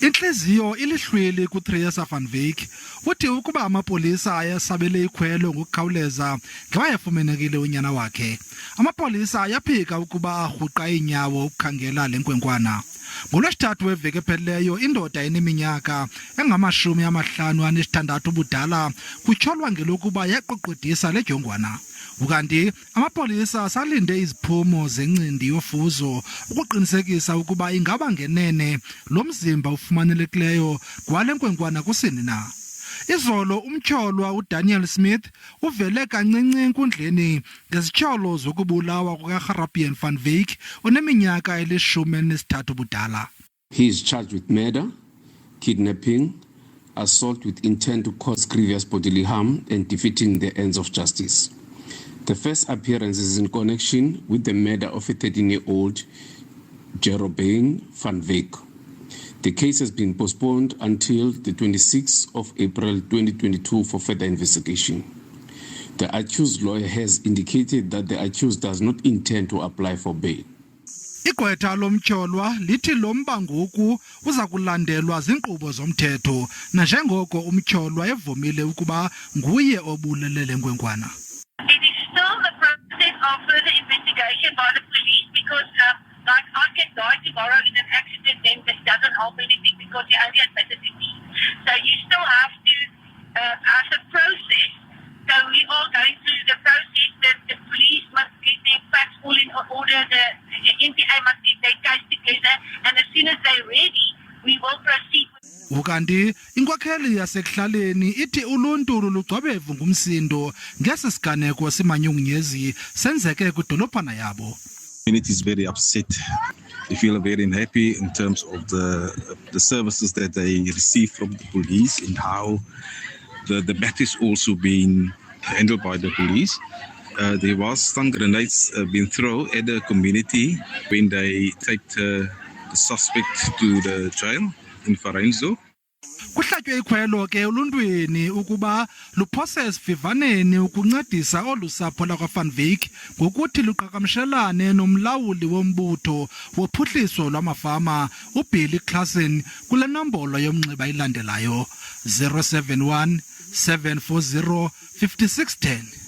Inhliziyo ilihlwili ku-Theresa van Wyk uthi ukuba amapolisa ayasabele ikhwelo ngokukhawuleza ngewayefumenekile unyana wakhe. Amapolisa ayaphika ukuba arhuqa iinyawo ukukhangela le nkwenkwana. NgoLwesithathu weveki ephelileyo indoda eneminyaka engamashumi amahlanu anesithandathu ubudala kutyholwa ngelokuba yaqoqodisa le jongwana. Ukanti amapolisa asalinde iziphumo zencindi yofuzo ukuqinisekisa ukuba ingaba ngenene lo mzimba ofumanekileyo kwale nkwenkwana kusini na. Izolo umtyholwa uDaniel Smit uvele kancinci enkundleni ngezityholo zokubulawa kukaGerobian van Wyk oneminyaka elishumi enesithathu ubudala. He is charged with murder, kidnapping, assault with intent to cause grievous bodily harm and defeating the ends of justice. The first appearance is in connection with the murder of a 13-year-old UGerobian van Wyk. The case has been postponed until the 26th of April 2022 for further investigation. The accused lawyer has indicated that the accused does not intend to apply for bail. Igqwetha lomtyholwa lithi lo mba ngoku uza kulandelwa zinkqubo zomthetho nanjengoko umtyholwa evumile ukuba nguye obulele le nkwenkwana. It is still the process of further investigation by the police because like I can die tomorrow in an accident, then this doesn't help anything because you only admitted to me. So you still have to as a process. So we are going through the process that the police must get their facts all in order, the NPA must get their case together, and as soon as they're ready, we will proceed. Ukanti inkokheli yasekuhlaleni ithi uluntu lugcwabevu ngumsindo ngesi siganeko simanyungunyezi senzeke kwidolophana yabo. It is very upset. They feel very unhappy in terms of the services that they receive from the police and how the matter is also being handled by the police. There was some grenades being thrown at the community when they take the suspect to the jail in Farenzo. Kuhlatywe ikhwelo ke uluntwini ukuba luphose esivivaneni ukuncedisa olu sapho lakwaVan Wyk ngokuthi luqhagamshelane nomlawuli wombutho wophuhliso lwamafama uBilly Klassen kule nombolo yomnxeba ilandelayo 071 740 5610.